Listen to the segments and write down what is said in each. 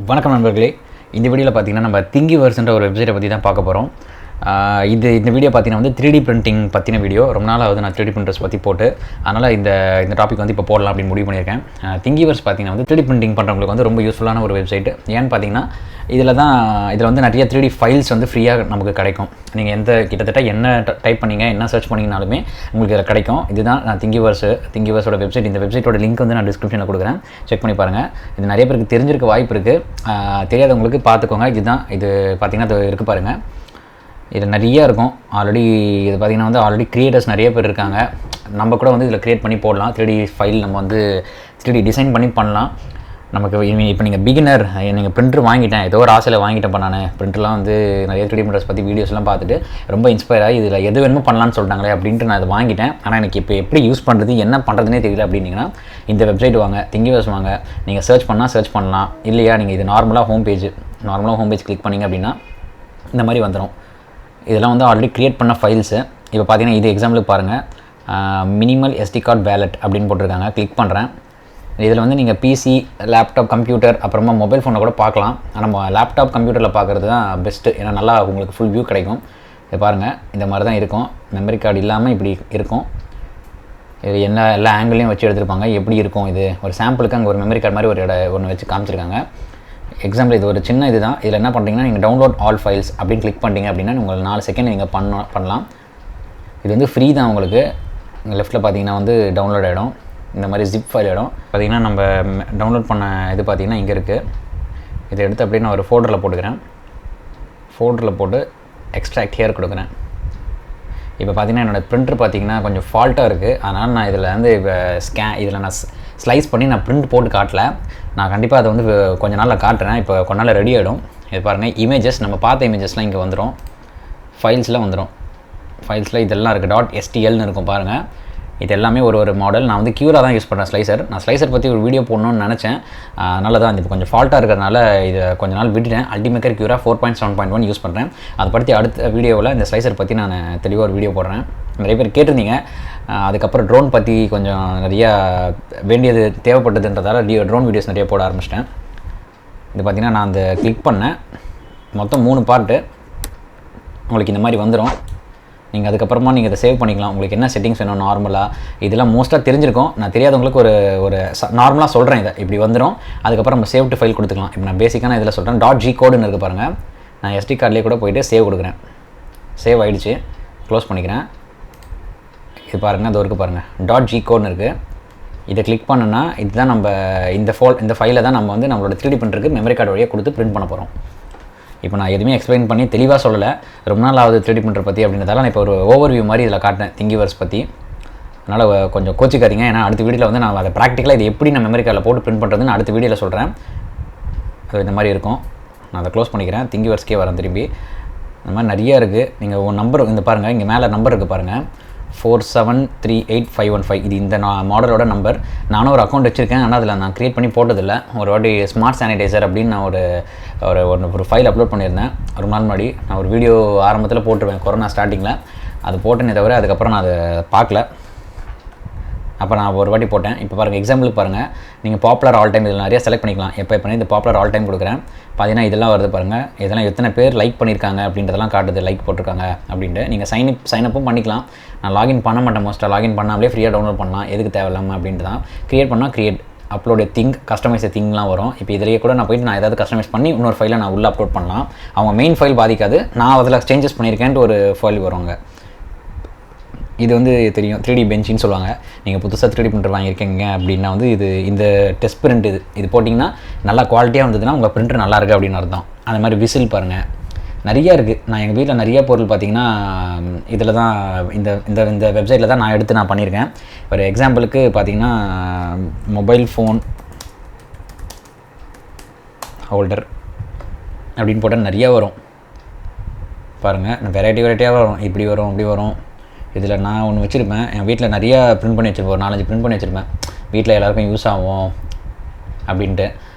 வணக்கம் நண்பர்களே. இந்த வீடியோவில் பார்த்தீங்கன்னா நம்ம திங்கிவர்ஸ்ன்ற ஒரு வெப்சைட்டை பற்றி தான் பார்க்க போகிறோம். இந்த வீடியோ பார்த்தீங்கன்னா வந்து 3D பிரிண்டிங் பற்றின வீடியோ. ரொம்ப நாள் ஆகுது நான் 3D பிரிண்டர்ஸ் பற்றி போட்டு. அதனால் இந்த டாபிக் வந்து இப்போ போடலாம் அப்படின்னு முடிவு பண்ணியிருக்கேன். திங்கிவர்ஸ் பார்த்தீங்கன்னா வந்து 3D பிரிண்டிங் பண்ணுறவங்களுக்கு வந்து ரொம்ப யூஸ்ஃபுல்லான ஒரு வெப்சைட். ஏன்னு பார்த்தீங்கன்னா இதில் வந்து நிறைய 3D ஃபைல்ஸ் வந்து ஃப்ரீயாக நமக்கு கிடைக்கும். நீங்கள் கிட்டத்தட்ட என்ன டைப் பண்ணிங்க, என்ன சர்ச் பண்ணிங்கனாலுமே உங்களுக்கு இதில் கிடைக்கும். இதுதான் நான் திங்கிவர்ஸோட வெப்சைட். இந்த வெப்சைட்டோட லிங்க் வந்து நான் டிஸ்கிரிப்ஷனில் கொடுக்குறேன், செக் பண்ணி பாருங்கள். இது நிறைய பேருக்கு தெரிஞ்சிருக்க வாய்ப்பு இருக்குது, தெரியாதவங்களுக்கு பார்த்துக்கோங்க. இது பார்த்தீங்கன்னா இது இருக்குது பாருங்கள். இது நிறையா இருக்கும் ஆல்ரெடி. இது பார்த்திங்கன்னா வந்து ஆல்ரெடி க்ரியேட்டர்ஸ் நிறைய பேர் இருக்காங்க. நம்ம கூட வந்து இதில் க்ரியேட் பண்ணி போடலாம். 3D ஃபைல் நம்ம வந்து 3D டிசைன் பண்ணலாம். நமக்கு இப்போ நீங்கள் பிகினர், நீங்கள் பிரிண்டர் வாங்கிட்டேன், ஏதோ ஒரு ஆசையில் வாங்கிட்டேன். நான் பிரிண்டர்லாம் வந்து நிறைய 3D பிரிண்டர்ஸ் பற்றி வீடியோஸ்லாம் பார்த்துட்டு ரொம்ப இன்ஸ்பயர் ஆகி இதில் எது வேணுமோ பண்ணலான்னு சொல்லிட்டாங்களே அப்படின்ட்டு நான் அதை வாங்கிட்டேன். ஆனால் எனக்கு இப்போ எப்படி யூஸ் பண்ணுறது, என்ன பண்ணுறதுனே தெரியல அப்படின்னீங்கன்னா இந்த வெப்சைட் வாங்க, திங்கிவர்ஸ் வாங்க. நீங்கள் சர்ச் பண்ணலாம். இல்லையா நீங்கள் இது நார்மலாக ஹோம் பேஜ் கிளிக் பண்ணிங்க அப்படின்னா இந்த மாதிரி வந்துடும். இதெல்லாம் வந்து ஆல்ரெடி க்ரியேட் பண்ண ஃபைல்ஸு. இப்போ பார்த்தீங்கன்னா இது எக்ஸாம்பிளுக்கு பாருங்கள், மினிமல் SD கார்டு வேலட் அப்படின்னு போட்டிருக்காங்க. கிளிக் பண்ணுறேன். இதில் வந்து நீங்கள் பிசி, லேப்டாப், கம்ப்யூட்டர், அப்புறமா மொபைல் ஃபோனை கூட பார்க்கலாம். ஆனால் லேப்டாப், கம்ப்யூட்டரில் பார்க்குறது தான் பெஸ்ட்டு. ஏன்னா நல்லா உங்களுக்கு ஃபுல் வியூ கிடைக்கும். இது பாருங்கள், இந்த மாதிரி தான் இருக்கும். மெமரி கார்டு இல்லாமல் இப்படி இருக்கும். இது எல்லா ஆங்கிளையும் வச்சு எடுத்துருப்பாங்க. எப்படி இருக்கும் இது ஒரு சாம்பிளுக்கு அங்கே ஒரு மெமரி கார்டு மாதிரி ஒன்று வச்சு காமிச்சிருக்காங்க. எக்ஸாம்பிள் இது ஒரு சின்ன இது தான். இதில் என்ன பண்ணுறீங்கன்னா நீங்கள் டவுன்லோட் ஆல் ஃபைல்ஸ் அப்படின்னு கிளிக் பண்ணிட்டீங்க அப்படின்னா உங்களுக்கு 4 செகண்ட் நீங்கள் பண்ணலாம். இது வந்து ஃப்ரீ தான் உங்களுக்கு. இங்கே லெஃப்ட்டில் பார்த்தீங்கன்னா வந்து டவுன்லோட் ஆகிடும். இந்த மாதிரி ஜிப் ஃபைல் ஆகிடும். பார்த்தீங்கன்னா நம்ம டவுன்லோட் பண்ண இது பார்த்திங்கன்னா இங்கே இருக்குது. இதை எடுத்து அப்படியே நான் ஒரு ஃபோல்டரில் போட்டுக்கிறேன். ஃபோல்டரில் போட்டு எக்ஸ்ட்ராக்ட் ஹியர் கொடுக்குறேன். இப்போ பார்த்தீங்கன்னா என்னோடய ப்ரிண்டர் பார்த்தீங்கன்னா கொஞ்சம் ஃபால்ட்டாக இருக்குது. அதனால் நான் இதில் வந்து இதில் நான் ஸ்லைஸ் பண்ணி நான் பிரிண்ட் போட்டு காட்டல. நான் கண்டிப்பாக அதை வந்து கொஞ்ச நாளில் காட்டுறேன். இப்போ கொஞ்ச நாளில் ரெடி ஆகிடும். இது பாருங்கள், இமேஜஸ் நம்ம பார்த்த இமேஜஸ்லாம் இங்கே வந்துடும். ஃபைல்ஸ்லாம் வந்துடும். ஃபைல்ஸில் இதெல்லாம் இருக்குது. .stl இருக்கும் பாருங்கள். இது எல்லாமே ஒரு மாடல். நான் வந்து க்யூரா தான் யூஸ் பண்ணுறேன் ஸ்லைசர். நான் ஸ்லைசர் பற்றி ஒரு வீடியோ போடணும்னு நினச்சேன். அதனால தான் இப்போ கொஞ்சம் ஃபால்ட்டாக இருக்கிறதுனால இதை கொஞ்ச நாள் விட்டுட்டேன். அல்டிமேக்கர் க்யூரா 4.7.1 யூஸ் பண்ணுறேன். அதை பற்றி அடுத்த வீடியோவில் இந்த ஸ்லைசர் பற்றி நான் தெளிவாக ஒரு வீடியோ போடுறேன். நிறைய பேர் கேட்டிருந்தீங்க. அதுக்கப்புறம் ட்ரோன் பற்றி கொஞ்சம் நிறையா வேண்டியது தேவைப்பட்டதுன்றதால ட்ரோன் வீடியோஸ் நிறைய போட ஆரம்பிச்சிட்டேன். இது பார்த்திங்கன்னா நான் அந்த கிளிக் பண்ணேன். மொத்தம் 3 பார்ட்டு உங்களுக்கு இந்த மாதிரி வந்துடும். நீங்கள் அதுக்கப்புறமா நீங்கள் இதை சேவ் பண்ணிக்கலாம். உங்களுக்கு என்ன செட்டிங்ஸ் வேணும் நார்மலாக, இதெல்லாம் மோஸ்ட்டாக தெரிஞ்சிருக்கும். நான் தெரியாதவங்களுக்கு ஒரு நார்மலாக சொல்கிறேன். இதை இப்படி வந்துடும். அதுக்கப்புறம் நம்ம சேவ் டு ஃபைல் கொடுத்துக்கலாம். இப்போ நான் பேசிக்கான இதில் சொல்கிறேன். .g கோடுன்னு இருக்குது பாருங்கள். நான் SD கார்ட்லேயே கூட போய்ட்டு சேவ் கொடுக்குறேன். சேவ் ஆகிடுச்சு. க்ளோஸ் பண்ணிக்கிறேன். இது பாருங்கள், அது இருக்குது பாருங்கள். .g கோடுன்னு இருக்குது. இதை கிளிக் பண்ணுன்னா இதுதான் நம்ம இந்த ஃபைலை தான் நம்ம வந்து நம்மளோட 3D பிரிண்டருக்கு மெமரி கார்டு வழியாக கொடுத்து பிரிண்ட் பண்ண போகிறோம். இப்போ நான் எதுவுமே எக்ஸ்பிளைன் பண்ணி தெளிவாக சொல்லலை. ரொம்ப நாள் ஆகுது 3D பிரிண்டர் பற்றி அப்படின்றதால நான் இப்போ ஒரு ஓவர்வியூ மாதிரி இதில் காட்டினேன் திங்கிவர்ஸ் பற்றி. அதனால் கொஞ்சம் கோச்சிக்காதீங்க. ஏன்னா அடுத்த வீடியோவில் வந்து நான் அதை ப்ராக்டிக்கலாக இது எப்படி நான் மெமரி கார்டில் போட்டு பிரிண்ட் பண்ணுறதுன்னு அடுத்த வீடியோவில் சொல்கிறேன். அது இந்த மாதிரி இருக்கும். நான் அதை க்ளோஸ் பண்ணிக்கிறேன். திங்கிவர்ஸ்க்கே வரேன் திரும்பி. இந்த மாதிரி நிறையா இருக்குது. நீங்கள் ஒரு நம்பர் இந்த பாருங்கள், இங்கே மேலே நம்பர் இருக்குது பாருங்கள், 4738,515. இது இந்த மாடலோட நம்பர். நானும் ஒரு அக்கௌண்ட் வச்சுருக்கேன். ஆனால் அதில் நான் க்ரியேட் பண்ணி போட்டதில்லை. ஒரு வாட்டி ஸ்மார்ட் சானிடைசர் அப்படின்னு நான் ஒரு ஃபைல் அப்லோட் பண்ணியிருந்தேன் ரொம்ப நாள் முன்னாடி. நான் ஒரு வீடியோ ஆரம்பத்தில் போட்டுருவேன் கொரோனா ஸ்டார்டிங்கில். அது போட்டேனே தவிர அதுக்கப்புறம் நான் அதை பார்க்கல. அப்போ நான் ஒரு வாட்டி போட்டேன். இப்போ பாருங்கள், எக்ஸாம்பிளுக்கு பாருங்கள். நீங்கள் பாப்புலர் ஆல் டைம் இதில் நிறைய செலக்ட் பண்ணிக்கலாம். எப்போ இந்த பாப்புலர் ஆல் டைம் கொடுக்குறேன். பார்த்தீங்கன்னா இதெல்லாம் வருது பாருங்கள். இதெல்லாம் எத்தனை பேர் லைக் பண்ணியிருக்காங்க அப்படின்றதெல்லாம் காட்டுது, லைக் போட்டிருக்காங்க அப்படின்ட்டு. நீங்கள் சைனப்பும் பண்ணிக்கலாம். நான் லாகின் பண்ண மாட்டேன். மோஸ்ட்டாக லாகின் பண்ணாமலே ஃப்ரீயாக டவுன்லோட் பண்ணலாம். எதுக்கு தேவையில்லாமல் அப்படின்ட்டு தான். க்ரியேட் அப்லோட் கஸ்டமைஸ் திங்லாம் வரும். இப்போ இதிலேயே கூட நான் போய்ட்டு நான் ஏதாவது கஸ்டமைஸ் பண்ணி இன்னொரு ஃபைலை நான் உள்ளே அப்லோட் பண்ணலாம். அவங்க மெயின் ஃபைல் பாதிக்காது. நான் அதில் சேஞ்சஸ் பண்ணியிருக்கேன்ட்டு ஒரு ஃபைல் வருவாங்க. இது வந்து தெரியும், 3D பெஞ்சின்னு சொல்லுவாங்க. நீங்கள் புதுசாக 3D பிரிண்டர் வாங்கியிருக்கீங்க அப்படின்னா வந்து இந்த டெஸ்ட் பிரிண்ட் இது போட்டிங்கன்னா நல்லா குவாலிட்டியாக வந்ததுன்னா உங்கள் பிரிண்டர் நல்லா இருக்குது அப்படின்னு அர்த்தம். அந்த மாதிரி விசில் பாருங்கள், நிறையா இருக்குது. நான் எங்கள் வீட்டில் நிறைய பொருள் பார்த்திங்கன்னா இதில் தான் இந்த வெப்சைட்டில் தான் நான் பண்ணியிருக்கேன். ஒரு எக்ஸாம்பிளுக்கு பார்த்திங்கன்னா மொபைல் ஃபோன் ஹோல்டர் அப்படின்னு போட்டால் நிறையா வரும் பாருங்கள். வெரைட்டியாக வரும். இப்படி வரும். இதில் நான் ஒன்று வச்சுருப்பேன். என் வீட்டில் நிறையா பிரிண்ட் பண்ணி வச்சுருப்பேன். ஒரு 4-5 பிரிண்ட் பண்ணி வச்சுருப்பேன். வீட்டில் எல்லாருக்கும் யூஸ் ஆகும் அப்படின்ட்டு.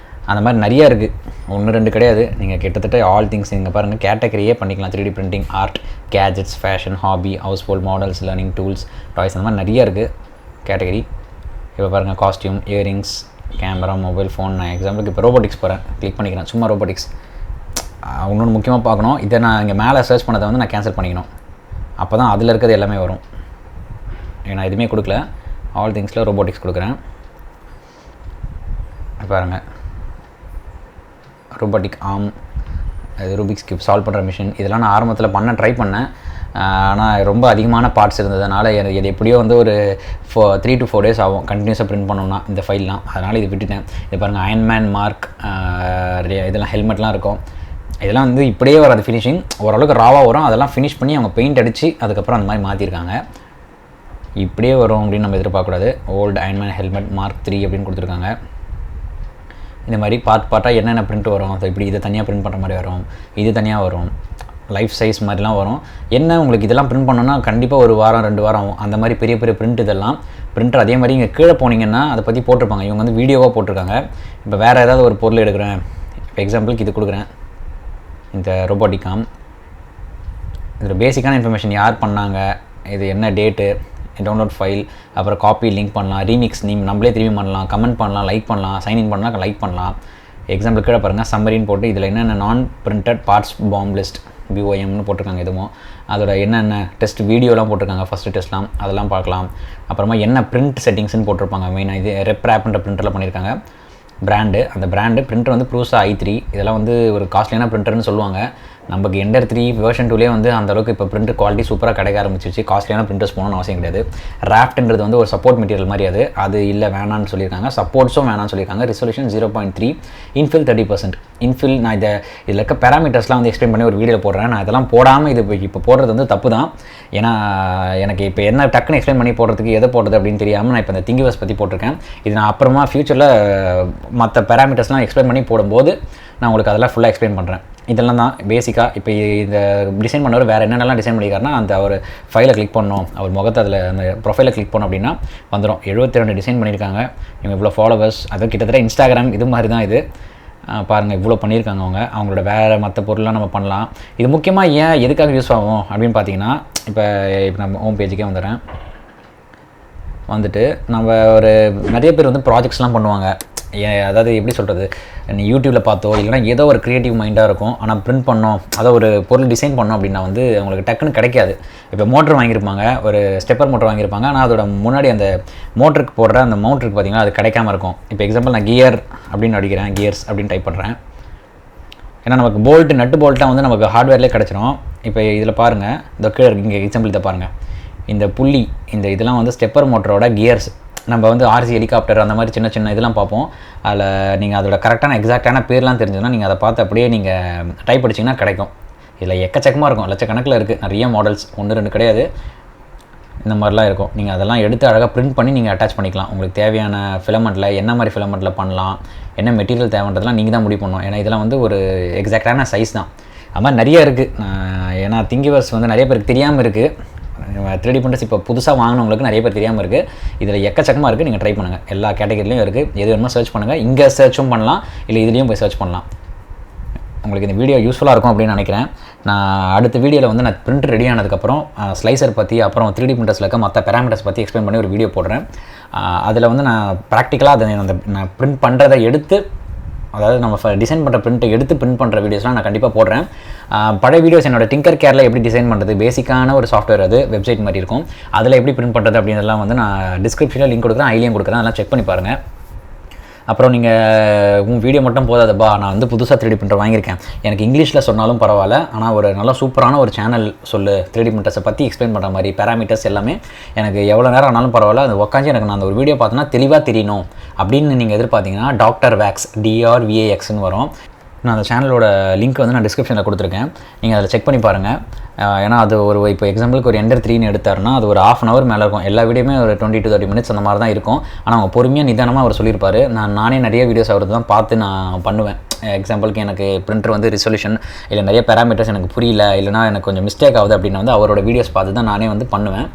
அந்த மாதிரி நிறையா இருக்குது. 1-2 கிடையாது. நீங்கள் கிட்டத்தட்ட ஆல் திங்ஸ் நீங்கள் பாருங்கள், கேட்டகரியே பண்ணிக்கலாம். 3D printing, art, gadgets, fashion, hobby, house hold, models, learning tools, toys, அந்த மாதிரி நிறையா இருக்குது கேட்டகரி. இப்போ பாருங்கள், costume, earrings, camera, mobile phone. நான் எக்ஸாம்பிளுக்கு இப்போ ரோபோட்டிக்ஸ் போகிறேன், கிளிக் பண்ணிக்கிறேன். சும்மா ரோபோட்டிக்ஸ். இன்னொன்று முக்கியமாக பார்க்கணும், இதை நான் இங்கே மேலே சர்ச் பண்ணதை வந்து நான் கேன்சல் பண்ணிக்கணும். அப்போ தான் அதில் இருக்கிறது எல்லாமே வரும். நான் எதுவுமே கொடுக்கல, ஆல் திங்ஸில் ரோபோட்டிக்ஸ் கொடுக்குறேன். பாருங்கள், ரோபோட்டிக் ஆர்ம், அது ரூபிக்ஸ் கியூப் சால்வ் பண்ணுற மிஷின். இதெல்லாம் நான் ஆரம்பத்தில் ட்ரை பண்ணேன். ஆனால் ரொம்ப அதிகமான பார்ட்ஸ் இருந்ததுனால இது எப்படியோ வந்து ஒரு 3 to 4 days ஆகும் கண்டினியூஸாக பிரிண்ட் பண்ணோம்னா இந்த ஃபைல்லாம். அதனால் இது விட்டுட்டேன். இது பாருங்கள், அயன்மேன் மார்க், இதெல்லாம் ஹெல்மெட்லாம் இருக்கும். இதெல்லாம் வந்து இப்படியே வராது, ஃபினிஷிங் ஓரளவுக்கு ராவாக வரும். அதெல்லாம் ஃபினிஷ் பண்ணி அவங்க பெயிண்ட் அடித்து அதுக்கப்புறம் அந்த மாதிரி மாற்றிருக்காங்க. இப்படியே வரும் அப்படின்னு நம்ம எதிர்பார்க்கக்கூடாது. ஓல்டு அயன்மேன் ஹெல்மெட் மார்க் 3 அப்படின்னு கொடுத்துருக்காங்க. இந்த மாதிரி பார்ட்டாக என்னென்ன பிரிண்ட் வரும், ஸோ இப்படி இதை தனியாக பிரிண்ட் பண்ணுற மாதிரி வரும், இது தனியாக வரும், லைஃப் சைஸ் மாதிரிலாம் வரும். என்ன உங்களுக்கு இதெல்லாம் பிரிண்ட் பண்ணோன்னா கண்டிப்பாக 1 வாரம் 2 வாரம் ஆகும். அந்த மாதிரி பெரிய பெரிய பிரிண்ட் இதெல்லாம் பிரிண்டர். அதே மாதிரி இங்கே கீழே போனீங்கன்னா அதை பற்றி போட்டிருப்பாங்க. இவங்க வந்து வீடியோவாக போட்டிருக்காங்க. இப்போ வேறு ஏதாவது ஒரு பொருள் எடுக்கிறேன், இப்போ எக்ஸாம்பிளுக்கு இது கொடுக்குறேன், இந்த ரோபோட்டிக்காம். இதில் பேசிக்கான இன்ஃபர்மேஷன் யார் பண்ணாங்க, இது என்ன டேட்டு, டவுன்லோட் ஃபைல், அப்புறம் காப்பி லிங்க் பண்ணலாம், ரீமிக்ஸ் நீம் நம்மளே திரும்பி பண்ணலாம், கமெண்ட் பண்ணலாம், லைக் பண்ணலாம், சைன்இன் பண்ணலாம், லைக் பண்ணலாம். எக்ஸாம்பிள் கீழே பாருங்கள், சம்மரின்னு போட்டு இதில் என்னென்ன நான் பிரிண்டட் பார்ட்ஸ் பாம் லிஸ்ட் BOMனு போட்டிருக்காங்க. எதுவும் அதோட என்னென்ன டெஸ்ட் வீடியோலாம் போட்டிருக்காங்க, ஃபஸ்ட்டு டெஸ்ட்லாம் அதெல்லாம் பார்க்கலாம். அப்புறமா என்ன பிரிண்ட் செட்டிங்ஸ்னு போட்டிருப்பாங்க. மெயினாக இது ரெப்ராப்ன்ற பிரிண்டரில் பண்ணியிருக்காங்க. பிராண்டு, அந்த பிராண்டு பிரிண்டர் வந்து ப்ரூஸா i3. இதெல்லாம் வந்து ஒரு காஸ்ட்லியான பிரிண்டர்னு சொல்லுவாங்க. நமக்கு எண்டர் 3 வெர்ஷன் 2லேயே வந்து அந்தளவுக்கு இப்போ பிரிண்டர் குவாலிட்டி சூப்பராக கிடைக்க ஆரம்பிச்சிச்சு. காஸ்ட்லியான பிரிண்டர்ஸ் போகணும்னு அவசியம் கிடையாது. ராஃப்ட்ன்றது வந்து ஒரு சப்போர்ட் மெட்டீரியல் மாதிரி, அது இல்லை வேணான்னு சொல்லியிருக்காங்க. சப்போர்ட்ஸும் வேணான்னு சொல்லியிருக்காங்க. Resolution 0.3, infill 30%. இன்ஃபில் நான் இதில் இருக்க பேராமீட்டர்ஸ்லாம் வந்து எக்ஸ்பிளைன் பண்ணி ஒரு வீடியோவில் போடுறேன். நான் இதெல்லாம் போடாமல் இது இப்போ போடுறது வந்து தப்பு தான். ஏன்னா எனக்கு இப்போ என்ன டக்குன்னு எக்ஸ்பிளைன் பண்ணி போடுறதுக்கு எதை போடுறது அப்படின்னு தெரியாமல் நான் இப்போ இந்த Thingiverse பற்றி போட்டிருக்கேன். இது நான் அப்புறமா ஃபியூச்சரில் மற்ற பேராமீட்டர்ஸ்லாம் எக்ஸ்பிளைன் பண்ணி போடும்போது நான் உங்களுக்கு அதெல்லாம் ஃபுல்லாக எக்ஸ்பிளைன் பண்ணுறேன். இதெல்லாம் தான் பேசிக்காக. இப்போ இந்த டிசைன் பண்ணவர் வேறு என்னென்னலாம் டிசைன் பண்ணியிருக்காருன்னா, அந்த ஒரு ஃபைலை கிளிக் பண்ணோம், அவர் முகத்தை அதில் அந்த ப்ரொஃபைலை கிளிக் பண்ணோம் அப்படின்னா வந்துடும். 72 டிசைன் பண்ணியிருக்காங்க. இவங்க இவ்வளோ ஃபாலோவர்ஸ், அது கிட்டத்தட்ட இன்ஸ்டாகிராம் இது மாதிரி தான் இது. பாருங்கள், இவ்வளோ பண்ணியிருக்காங்க. அவங்களோட வேறு மற்ற பொருள்லாம் நம்ம பண்ணலாம். இது முக்கியமாக ஏன் எதுக்காக யூஸ் ஆகும் அப்படின்னு பார்த்தீங்கன்னா, இப்போ நம்ம ஹோம் பேஜுக்கே வந்துட்டு நம்ம நிறைய பேர் வந்து ப்ராஜெக்ட்ஸ்லாம் பண்ணுவாங்க. அதாவது எப்படி சொல்கிறது, நீ யூடியூப்பில் பார்த்தோ இல்லைனா ஏதோ ஒரு க்ரியேட்டிவ் மைண்டாக இருக்கும். ஆனால் பிரிண்ட் பண்ணோம், அதை ஒரு பொருள் டிசைன் பண்ணோம் அப்படின்னா வந்து அவங்களுக்கு டக்குன்னு கிடைக்காது. இப்போ மோட்டர் வாங்கியிருப்பாங்க, ஒரு ஸ்டெப்பர் மோட்டர் வாங்கியிருப்பாங்க. ஆனால் அதோட முன்னாடி அந்த மோட்டருக்கு போடுற அந்த மவுண்ட் இருக்குது பார்த்தீங்கன்னா, அது கிடைக்காம இருக்கும். இப்போ எக்ஸாம்பிள் நான் கியர் அப்படின்னு அடிக்கிறேன், கியர்ஸ் அப்படின்னு டைப் பண்ணுறேன். ஏன்னா நமக்கு நட்டு போல்ட்டாக வந்து நமக்கு ஹார்ட்வேர்லேயே கிடச்சிரும். இப்போ இதில் பாருங்கள், இந்த கீழே இங்கே எக்ஸாம்பிள் இதை பாருங்கள், இந்த புள்ளி இதெல்லாம் வந்து ஸ்டெப்பர் மோட்டரோட கியர்ஸ். நம்ம வந்து RC ஹெலிகாப்டர் அந்த மாதிரி சின்ன இதெல்லாம் பார்ப்போம். அதில் நீங்கள் அதோட கரெக்டான எக்ஸாக்டான பேர்லாம் தெரிஞ்சதுன்னா நீங்கள் அதை பார்த்து அப்படியே நீங்கள் டைப் அடிச்சிங்கன்னா கிடைக்கும். இதில் எக்கச்சக்கமாக இருக்கும், லட்சக்கணக்கில் இருக்குது. நிறைய மாடல்ஸ், 1 2 கிடையாது, இந்த மாதிரிலாம் இருக்கும். நீங்கள் அதெல்லாம் எடுத்து அழகாக பிரிண்ட் பண்ணி நீங்கள் அட்டாச் பண்ணிக்கலாம். உங்களுக்கு தேவையான ஃபிலமெண்ட்டில் என்ன மாதிரி ஃபிலமெண்ட்டில் பண்ணலாம், என்ன மெட்டீரியல் தேவைன்றதெல்லாம் நீங்கள் தான் முடிவு பண்ணணும். ஏன்னா இதெல்லாம் வந்து ஒரு எக்ஸாக்டான சைஸ் தான். அது மாதிரி நிறைய இருக்குது. ஏன்னா Thingiverse வந்து நிறைய பேருக்கு தெரியாமல் இருக்குது. 3D printers இப்போ புதுசாக வாங்கினவங்களுக்கு நிறைய பேர் தெரியாமல் இருக்குது. இதில் எக்கச்சக்கமாக இருக்குது. நீங்கள் ட்ரை பண்ணுங்கள். எல்லா கேட்டகரிலையும் இருக்குது. எது வேணுமோ சர்ச் பண்ணுங்கள். இங்கே சர்ச்சும் பண்ணலாம், இல்லை இதுலேயும் போய் சர்ச் பண்ணலாம். உங்களுக்கு இந்த வீடியோ யூஸ்ஃபுல்லாக இருக்கும் அப்படின்னு நினைக்கிறேன். நான் அடுத்த வீடியோவில் வந்து நான் பிரிண்ட் ரெடி ஆனதுக்கப்புறம் ஸ்லைசர் பற்றி, அப்புறம் 3D printers இருக்க மற்ற பேராமீட்டர்ஸ் பற்றி எக்ஸ்பிளைன் பண்ணி ஒரு வீடியோ போடுறேன். அதில் வந்து நான் ப்ராக்டிக்கலாக அதை நான் பிரிண்ட் பண்ணுறதை எடுத்து, அதாவது நம்ம டிசைன் பண்ணுற பிரிண்ட்டை எடுத்து பிரிண்ட் பண்ணுற வீடியோஸ்லாம் நான் கண்டிப்பாக போடுறேன். பழைய வீடியோஸ் என்னோட Tinkercareல எப்படி டிசைன் பண்ணுறது, பேசிக்கான ஒரு சாஃப்ட்வேர், அது வெப்சைட் மாதிரி இருக்கும். அதில் எப்படி பிரிண்ட் பண்ணுறது அப்படின்றதெல்லாம் வந்து நான் டிஸ்கிரிப்ஷனில் லிங்க் கொடுக்குறேன், ஐலியும் கொடுக்குறேன். அதெல்லாம் செக் பண்ணி பாருங்கள். அப்புறம் நீங்கள் வீடியோ மட்டும் போதாதப்பா, நான் வந்து புதுசாக 3D printer வாங்கியிருக்கேன், எனக்கு இங்கிலீஷில் சொன்னாலும் பரவாயில்ல, ஆனால் ஒரு நல்ல சூப்பரான ஒரு சேனல் சொல்லு 3D printers பற்றி எக்ஸ்பிளைன் பண்ணுற மாதிரி, பேராமீட்டர்ஸ் எல்லாமே எனக்கு எவ்வளோ நேரம் ஆனாலும் பரவாயில்ல, அது உட்காந்து எனக்கு நான் அந்த ஒரு வீடியோ பார்த்தோன்னா தெளிவாக தெரியணும் அப்படின்னு நீங்கள் எதிர்பார்த்தீங்கன்னா டாக்டர் வேக்ஸ் DRVAXன்னு வரும். நான் அந்த சேனலோட லிங்க் வந்து நான் டிஸ்கிரிப்ஷனில் கொடுத்துருக்கேன். நீங்கள் அதில் செக் பண்ணி பாருங்கள். ஏன்னா அது இப்போ எக்ஸாம்பிளுக்கு ஒரு எண்டர் 3ன்னு எடுத்தாருன்னா அது ஒரு 1/2 hour மேலே இருக்கும். எல்லா வீடியோமே ஒரு 20 to 30 minutes அந்த மாதிரி தான் இருக்கும். ஆனால் அவங்க பொறுமையாக நிதானமாக அவர் சொல்லியிருப்பார். நானே நிறைய வீடியோஸ் அவரது தான் பார்த்து நான் பண்ணுவேன். எக்ஸாம்பிளுக்கு எனக்கு பிரிண்டர் வந்து ரிசொல்யூஷன் இல்லை நிறைய பேராமீட்டர்ஸ் எனக்கு புரியல, இல்லைனா எனக்கு கொஞ்சம் மிஸ்டேக் ஆகுது அப்படின்னா வந்து அவரோட வீடியோஸ் பார்த்து தான் நானே வந்து பண்ணுவேன்.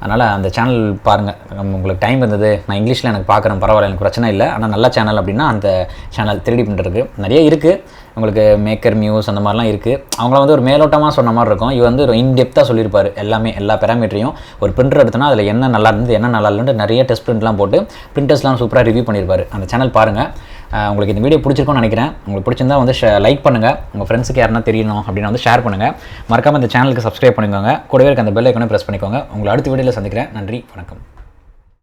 அதனால் அந்த சேனல் பாருங்கள். உங்களுக்கு டைம் இருந்தது, நான் இங்கிலீஷில் எனக்கு பார்க்குறேன், பரவாயில்ல, எனக்கு பிரச்சனை இல்லை. ஆனால் நல்ல சேனல் அப்படின்னா அந்த சேனல் 3D பிரிண்டருக்கு நிறைய இருக்குது. உங்களுக்கு மேக்கர் மியூஸ் அந்த மாதிரிலாம் இருக்குது. அவங்கள வந்து ஒரு மேலோட்டமாக சொன்ன மாதிரி இருக்கும். இது வந்து ஒரு இன்டெப்த்தாக சொல்லியிருப்பார் எல்லாமே, எல்லா பேராமீட்டரையும். ஒரு பிரிண்டர் எடுத்தோன்னா அதில் என்ன நல்லா இருந்தது, என்ன நல்லா இல்லைன்னு நிறைய டெஸ்ட் பிரிண்ட்லாம் போட்டு பிரிண்டர்ஸ்லாம் சூப்பராக ரிவ்யூ பண்ணியிருப்பார். அந்த சேனல் பாருங்கள். உங்களுக்கு இந்த வீடியோ பிடிச்சிருக்கும்னு நினைக்கிறேன். உங்களுக்கு பிடிச்சிருந்தா வந்து லைக் பண்ணுங்கள். உங்கள் ஃப்ரெண்ட்ஸுக்கு யாருன்னா தெரியணும் அப்படின்னு வந்து ஷேர் பண்ணுங்கள். மறக்காமல் இந்த சேனலுக்கு சப்ஸ்கிரைப் பண்ணிக்கோங்க. கூடவே இருக்க அந்த பெல் ஐக்கானே ப்ரெஸ் பண்ணிக்கோங்க. உங்களை அடுத்த வீடியோவில் சந்திக்கிறேன். நன்றி, வணக்கம்.